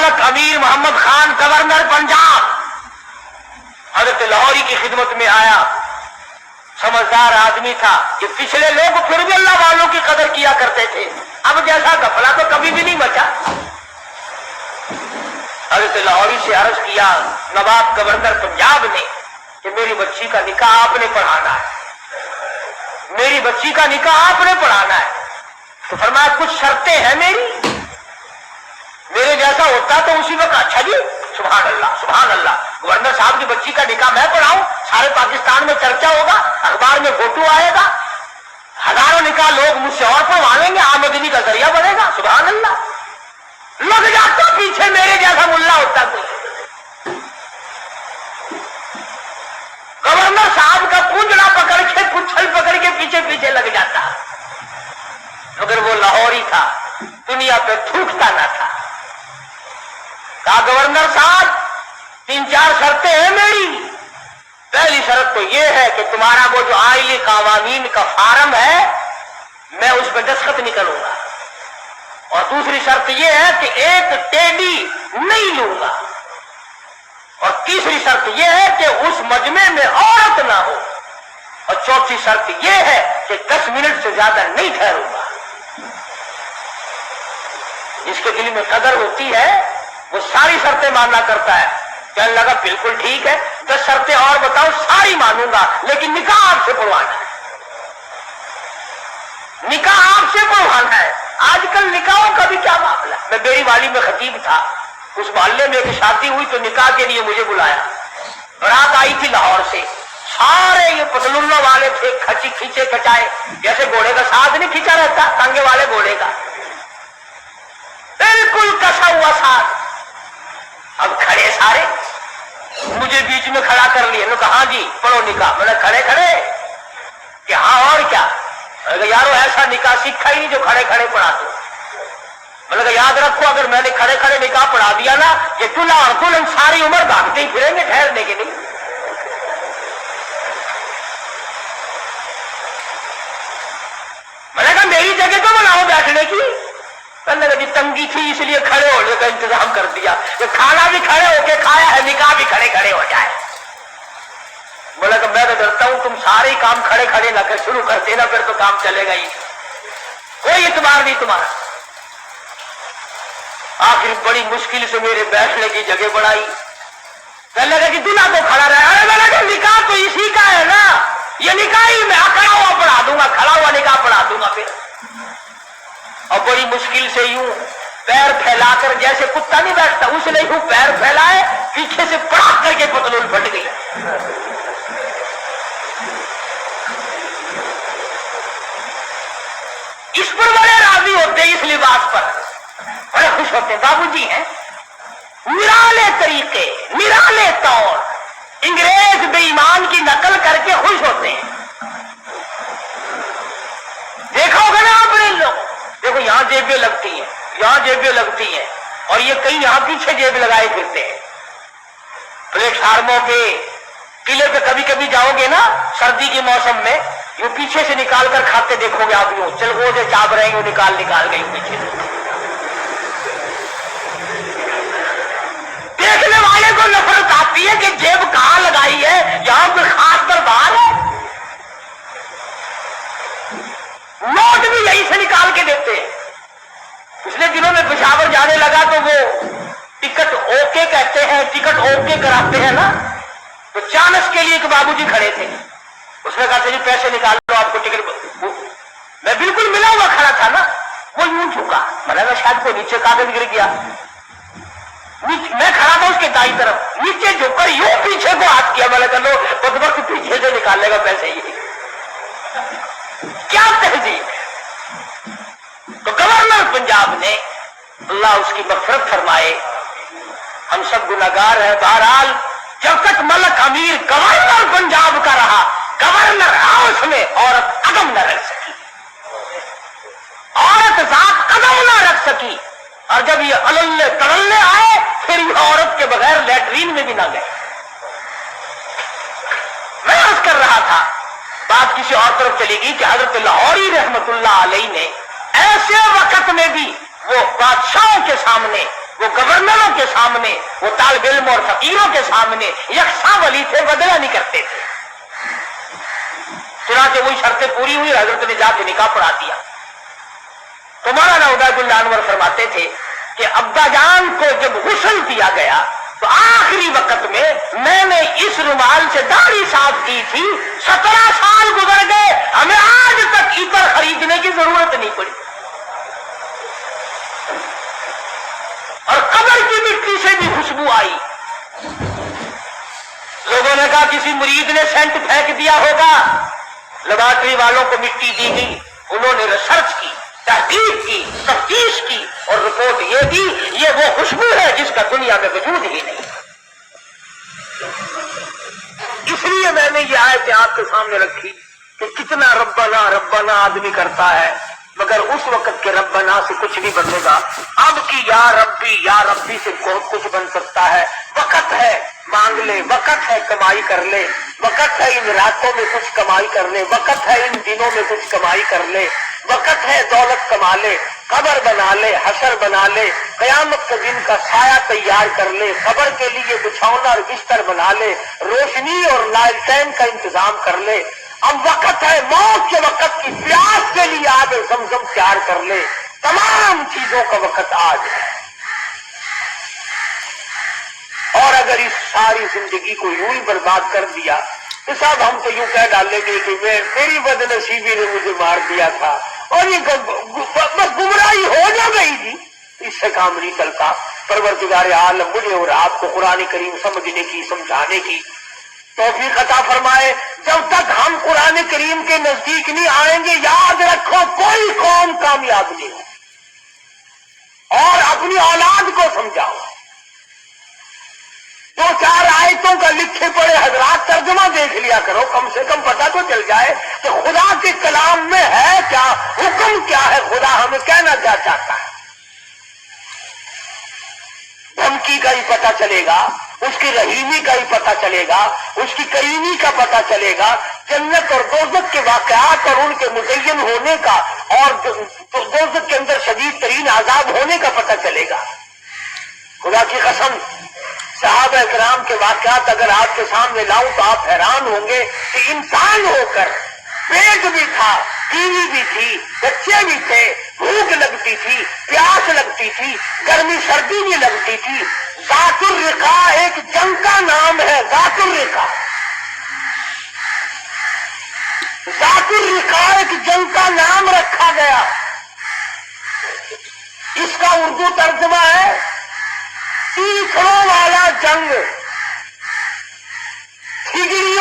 मलक अमीर मोहम्मद खान गवर्नर पंजाब हजरत लाहौरी की खिदमत में आया। समझदार आदमी था। ये पिछले लोग फिर भी अल्लाह वालों की कदर किया करते थे, अब जैसा गफला तो कभी भी नहीं बचा। हजरत लाहौरी से अर्ज किया नवाब गवर्नर पंजाब ने कि मेरी बच्ची का निकाह आपने पढ़ाना है, मेरी बच्ची का निकाह आपने पढ़ाना है। तो फरमाया कुछ शर्तें हैं मेरे जैसा होता तो उसी वक्त अच्छा जी सुभान अल्लाह गवर्नर साहब की बच्ची का निकाह मैं पढ़ाऊं, सारे पाकिस्तान में चर्चा होगा, अखबार में फोटो आएगा, हजारों निकाह लोग मुझसे और पढ़वाएंगे, आमदनी का जरिया बनेगा। सुभान अल्लाह। लग जाता पीछे मेरे जैसा मुल्ला होता कोई। गवर्नर साहब का पूंजड़ा पकड़ के पुच्छल पकड़ के पीछे पीछे लग जाता, मगर वो लाहौरी था, दुनिया पे थूकता ना था। कहा गवर्नर साहब 3-4 शर्तें हैं मेरी। पहली शर्त तो ये है कि तुम्हारा वो जो आइली कावानीन का फार्म है मैं उस पर दस्तखत नहीं करूंगा, और दूसरी शर्त ये है कि एक टेडी नहीं लूंगा, और तीसरी शर्त ये है कि उस मजमे में औरत ना हो, और चौथी शर्त ये है कि 10 मिनट से ज्यादा नहीं ठहरूंगा। जिसके दिल में कदर होती है वो सारी शर्तें मानना करता है। कहने लगा बिल्कुल ठीक है, 10 शर्तें और बताओ, सारी मानूंगा, लेकिन निकाह आपसे पढ़वाना है, निकाह आपसे पढ़वाना है। आजकल निकाहों का भी क्या मामला। मैं बेरी वाली में खतीब था, उस मोहल्ले में एक शादी हुई तो निकाह के लिए मुझे बुलाया। बारात आई थी लाहौर से, सारे ये पतलुल्ला वाले थे, खची खींचे कचाए, जैसे घोड़े का साथ नहीं खींचा रहता टांगे वाले घोड़े का, बिल्कुल कसा हुआ साथ। अब खड़े सारे, मुझे बीच में खड़ा कर लिए, कहा हाँ जी पढ़ो निकाह। मैंने खड़े खड़े कि हाँ और क्या। मैंने यारो ऐसा निकाह सीखा ही नहीं जो खड़े खड़े पढ़ा दो। मैंने कहा याद रखो अगर मैंने खड़े खड़े निकाह पढ़ा दिया ना, ये दूल्हा और दुल्हन सारी उम्र भागते ही फिरेंगे, ठहरने के नहीं। मैंने कहा मेरी जगह तो बनाओ बैठने की। कहने लगी तंगी थी इसलिए खड़े होने का इंतजाम कर दिया, कि खाना भी खड़े होके खाया है, निकाह भी खड़े खड़े हो जाए। बोला कि मैं तो डरता हूं तुम सारे काम खड़े खड़े ना कर शुरू कर देना, फिर तो काम चलेगा ही, कोई इतबार नहीं तुम्हारा। आखिर बड़ी मुश्किल से मेरे बैठने की जगह बनाई। कहने लगा कि दूल्हा तो खड़ा रहा। अरे मैंने कहा निकाह तो इसी का है ना, ये निकाह ही मैं खड़ा हुआ पढ़ा दूंगा, खड़ा हुआ निकाह पढ़ा दूंगा फिर। और बड़ी मुश्किल से यूं पैर फैलाकर, जैसे कुत्ता नहीं बैठता उसने यूं पैर फैलाए, पीछे से पड़ाक करके पतलून फट गई। इस पर बड़े राजी होते, इस लिबास पर बड़े खुश होते। बाबूजी हैं निराले तरीके, निराले तौर, अंग्रेज बेईमान की नकल करके खुश होते हैं। देखा होगा ना आपने लोग, देखो यहां जेबें लगती हैं, यहां जेबें लगती हैं, और ये कहीं यहां पीछे जेब लगाए फिरते हैं। प्लेटफार्मों पे, किले पे कभी कभी जाओगे ना सर्दी के मौसम में, ये पीछे से निकाल कर खाते देखोगे आप, यूं चल वो जो चाप रहेंगे निकाल गई पीछे से। देखने वाले को नफरत आती है कि जेब कहां लगाई है, यहां कोई खास दरबार है। नोट भी यहीं से निकाल के देते हैं। पिछले दिनों में पेशावर जाने लगा तो वो टिकट ओके कहते हैं, टिकट ओके कराते हैं ना, तो चानस के लिए एक बाबूजी खड़े थे, उसने कहा जी पैसे निकाल लो आपको टिकट। मैं बिल्कुल मिला हुआ खड़ा था ना, वो यूं झुका, मैंने शायद को नीचे कागज गिर गया, मैं खड़ा था उसके दाईं तरफ, नीचे झुककर यूं पीछे को हाथ किया। मैंने कहा लो बदबख्त पीछे से निकालेगा पैसे, ये क्या तहजीब है। तो गवर्नर पंजाब ने, अल्लाह उसकी मग़फ़िरत फरमाए, हम सब गुनाहगार हैं, बहरहाल जब तक मलक अमीर गवर्नर पंजाब का रहा, गवर्नर हाउस में औरत कदम न रख सकी, औरत जात कदम न रख सकी। और जब ये अल्ले तड़ल्ले आए फिर ये औरत के बगैर लैट्रीन में भी ना गए। मैं अर्ज़ कर रहा था, बात किसी और तरफ चली गई कि हजरत लाहौरी रहमतुल्लाह अलैह ने ऐसे वक्त में भी वो बादशाहों के सामने وہ گورنروں کے سامنے، وہ طالب علم اور فقیروں کے سامنے یکساں ولی تھے، بدلہ نہیں کرتے تھے۔ چنانچہ وہی شرطیں پوری ہوئی، حضرت نے جا کے نکاح پڑھا دیا۔ تو مولانا عبید اللہ انور فرماتے تھے کہ ابا جان کو جب غسل دیا گیا تو آخری وقت میں نے اس رومال سے داڑھی صاف کی تھی، 17 سال گزر گئے، ہمیں آج تک عطر خریدنے کی ضرورت نہیں پڑی، اور قبر کی مٹی سے بھی خوشبو آئی۔ لوگوں نے کہا کسی مرید نے سینٹ پھینک دیا ہوگا، لیبارٹری والوں کو مٹی دی گئی، انہوں نے ریسرچ کی، تحقیق کی، تفتیش کی، اور رپورٹ یہ دی یہ وہ خوشبو ہے جس کا دنیا میں وجود ہی نہیں۔ اس لیے میں نے یہ آیت آپ کے سامنے رکھی کہ کتنا ربنا ربنا آدمی کرتا ہے، مگر اس وقت کے ربنا سے کچھ نہیں بنے گا۔ اب کی یا ربی سے بہت کچھ بن سکتا ہے۔ وقت ہے مانگ لے، وقت ہے کمائی کر لے، وقت ہے ان راتوں میں کچھ کمائی کر لے، وقت ہے ان دنوں میں کچھ کمائی کر لے، وقت ہے دولت کما لے، قبر بنا لے، حشر بنا لے، قیامت کے دن کا سایہ تیار کر لے، قبر کے لیے بچھونا اور بستر بنا لے، روشنی اور لالٹین کا انتظام کر لے۔ اب وقت ہے موت کے وقت کی پیاس کے لیے آب زمزم تیار کر لے۔ تمام چیزوں کا وقت آج ہے، اور اگر اس ساری زندگی کو یوں ہی برباد کر دیا تو صاحب ہم تو یوں کہہ ڈالیں گے کہ میری بد نصیبی نے مجھے مار دیا تھا، اور یہ بس گمراہی ہو جا گئی تھی، اس سے کام نہیں چلتا۔ پروردگار عالم مجھے اور آپ کو قرآن کریم سمجھنے کی، سمجھانے کی توفیق عطا فرمائے۔ جب تک ہم قرآن کریم کے نزدیک نہیں آئیں گے، یاد رکھو کوئی قوم کامیاب نہیں ہو، اور اپنی اولاد کو سمجھاؤ۔ 2-4 آیتوں کا لکھے پڑے حضرات ترجمہ دیکھ لیا کرو، کم سے کم پتہ تو چل جائے کہ خدا کے کلام میں ہے کیا، حکم کیا ہے، خدا ہمیں کہنا کیا چاہتا ہے۔ دھمکی کا ہی پتہ چلے گا، اس کی رحیمی کا ہی پتہ چلے گا، اس کی کریمی کا پتہ چلے گا، جنت اور دوزخ کے واقعات اور ان کے مزین ہونے کا، اور دوزخ کے اندر شدید ترین عذاب ہونے کا پتہ چلے گا۔ خدا کی قسم صحابہ کرام کے واقعات اگر آپ کے سامنے لاؤں تو آپ حیران ہوں گے کہ انسان ہو کر پیٹ بھی تھا، بیوی بھی تھی، بچے بھی تھے، بھوک لگتی تھی، پیاس لگتی تھی، گرمی سردی بھی لگتی تھی۔ ذات الرقاع ایک جنگ کا نام ہے، ذات الرقاع، ذات الرقاع ایک جنگ کا نام رکھا گیا۔ اس کا اردو ترجمہ ہے تیسروں والا جنگ، ٹھگڑی